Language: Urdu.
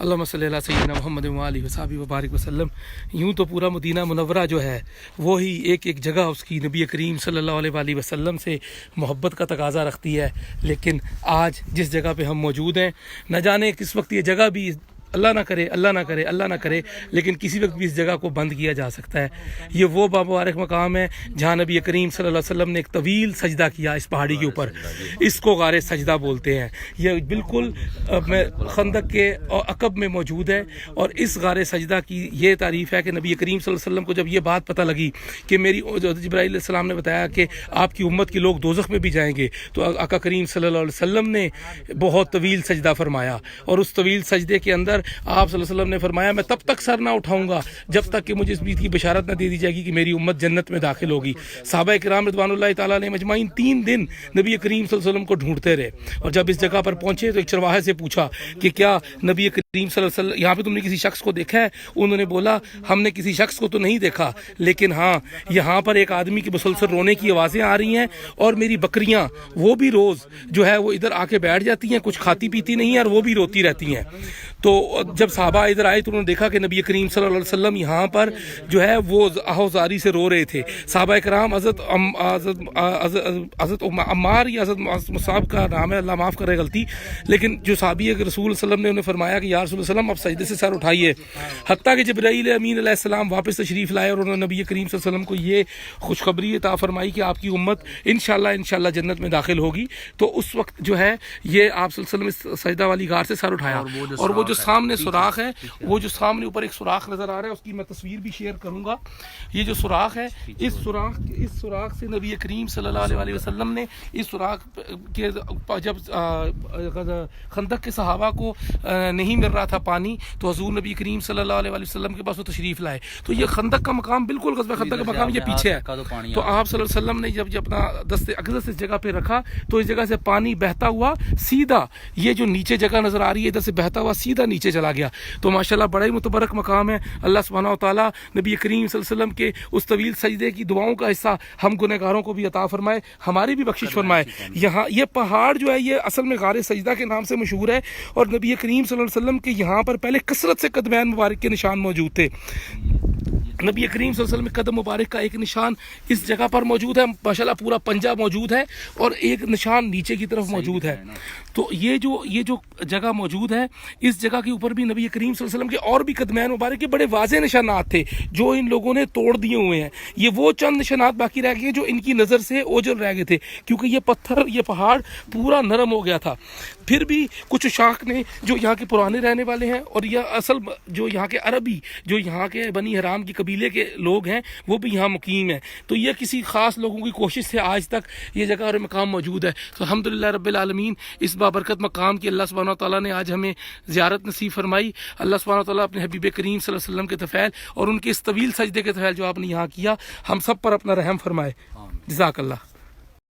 اللہم صلی اللہ سیدنا محمد و آلہ وصحبہ وبارک وسلم۔ یوں تو پورا مدینہ منورہ جو ہے وہی ایک ایک جگہ اس کی نبی کریم صلی اللہ علیہ وآلہ وسلم سے محبت کا تقاضا رکھتی ہے، لیکن آج جس جگہ پہ ہم موجود ہیں نہ جانے کس وقت یہ جگہ بھی اللہ نہ کرے اللہ نہ کرے لیکن کسی وقت بھی اس جگہ کو بند کیا جا سکتا ہے۔ یہ وہ بابارک مقام ہے جہاں نبی کریم صلی اللہ علیہ وسلم نے ایک طویل سجدہ کیا اس پہاڑی کے اوپر، اس کو غار سجدہ بولتے ہیں۔ یہ بالکل خندق کے عقب میں موجود ہے، اور اس غار سجدہ کی یہ تعریف ہے کہ نبی کریم صلی اللہ علیہ وسلم کو جب یہ بات پتہ لگی کہ میری جبرائیل علیہ السلام نے بتایا کہ آپ کی امت کے لوگ دوزخ میں بھی جائیں گے، تو آقا کریم صلی اللہ علیہ وسلم نے بہت طویل سجدہ فرمایا، اور اس طویل سجدے کے اندر آپ صلی اللہ علیہ وسلم نے فرمایا میں تب تک سر نہ اٹھاؤں گا جب تک کہ مجھے اس بات کی بشارت نہ دے دی جائے گی کہ میری امت جنت میں داخل ہوگی۔ صحابہ کرام رضوان اللہ تعالیٰ علیہم اجمعین 3 دن نبی کریم صلی اللہ علیہ وسلم کو ڈھونڈتے رہے، اور جب اس جگہ پر پہنچے تو ایک چرواہے سے پوچھا کہ کیا نبی کریم صلی اللہ علیہ وسلم یہاں پہ تم نے کسی شخص کو دیکھا ہے؟ انہوں نے بولا ہم نے کسی شخص کو تو نہیں دیکھا، لیکن ہاں یہاں پر ایک آدمی کی مسلسل رونے کی آوازیں آ رہی ہیں، اور میری بکریاں وہ بھی روز جو ہے وہ ادھر آ کے بیٹھ جاتی ہیں، کچھ کھاتی پیتی نہیں ہیں اور وہ بھی روتی رہتی ہیں۔ تو جب صحابہ ادھر آئے تو انہوں نے دیکھا کہ نبی کریم صلی اللہ علیہ وسلم یہاں پر جو ہے وہ آہوزاری سے رو رہے تھے۔ صحابہ کرام حضرت عمار یا حضرت مصعب کا نام ہے، اللہ معاف کرے غلطی، لیکن جو صحابی ہے کہ رسول صلی اللہ علیہ وسلم نے انہیں فرمایا کہ یا رسول اللہ وسلم آپ سجدے سے سر اٹھائیے، حتیٰ کہ جبرائیل امین علیہ السلام واپس تشریف لائے اور انہوں نے نبی کریم صلی اللہ علیہ وسلم کو یہ خوشخبری عطا فرمائی کہ آپ کی امت انشاءاللہ جنت میں داخل ہوگی۔ تو اس وقت جو ہے یہ آپ صلی اللہ علیہ وسلم اس سجدہ والی غار سے سر اٹھایا، اور وہ جو سامنے سوراخ ہے، وہ جو سامنے اوپر ایک سوراخ نظر آ رہا ہے، اس کی میں تصویر بھی شیئر کروں گا۔ یہ جو سوراخ ہے، اس سوراخ سے نبی کریم صلی اللہ علیہ وآلہ وسلم نے اس سوراخ کے جب خندق کے صحابہ کو نہیں مل رہا تھا پانی، تو حضور نبی کریم صلی اللہ علیہ وآلہ وسلم کے پاس وہ تشریف لائے۔ تو یہ خندق کا مقام بالکل غزوہ خندق کا مقام یہ پیچھے ہے، تو آپ صلی اللہ علیہ وسلم نے جب اپنا دست اقدس اس جگہ پہ رکھا تو اس جگہ سے پانی بہتا ہوا سیدھا یہ جو نیچے جگہ نظر آ رہی ہے ادھر سے بہتا ہوا سیدھا نیچے چلا گیا۔ تو ماشاءاللہ بڑا ہی متبرک مقام ہے۔ اللہ سبحانہ و تعالیٰ نبی کریم صلی اللہ علیہ وسلم کے اس طویل سجدے کی دعاؤں کا حصہ ہم گنہگاروں کو بھی عطا فرمائے، ہماری بھی بخشش فرمائے۔ یہاں یہ پہاڑ جو ہے یہ اصل میں غار سجدہ کے نام سے مشہور ہے، اور نبی کریم صلی اللہ علیہ وسلم کے یہاں پر پہلے کثرت سے قدمین مبارک کے نشان موجود تھے۔ نبی کریم صلی اللہ علیہ وسلم قدم مبارک کا ایک نشان اس جگہ پر موجود ہے، ماشاءاللہ پورا پنجہ موجود ہے، اور ایک نشان نیچے کی طرف موجود ہے۔ تو یہ جو جگہ موجود ہے، اس جگہ کے اوپر بھی نبی کریم صلی اللہ علیہ وسلم کے اور بھی قدمین مبارک کے بڑے واضح نشانات تھے جو ان لوگوں نے توڑ دیے ہوئے ہیں۔ یہ وہ چند نشانات باقی رہ گئے جو ان کی نظر سے اوجھل رہ گئے تھے، کیونکہ یہ پتھر یہ پہاڑ پورا نرم ہو گیا تھا۔ پھر بھی کچھ شاخ نے جو یہاں کے پرانے رہنے والے ہیں، اور یہ اصل جو یہاں کے عربی جو یہاں کے بنی حرام کی قبیلے کے لوگ ہیں وہ بھی یہاں مقیم ہیں، تو یہ کسی خاص لوگوں کی کوشش سے آج تک یہ جگہ اور مقام موجود ہے۔ تو الحمدللہ رب العالمین اس بابرکت مقام کی اللہ سبحانہ وتعالیٰ نے آج ہمیں زیارت نصیب فرمائی۔ اللہ سبحانہ وتعالیٰ اپنے حبیب کریم صلی اللہ علیہ وسلم کے طفیل اور ان کے اس طویل سجدے کے طفیل جو آپ نے یہاں کیا، ہم سب پر اپنا رحم فرمائے۔ جزاک اللہ۔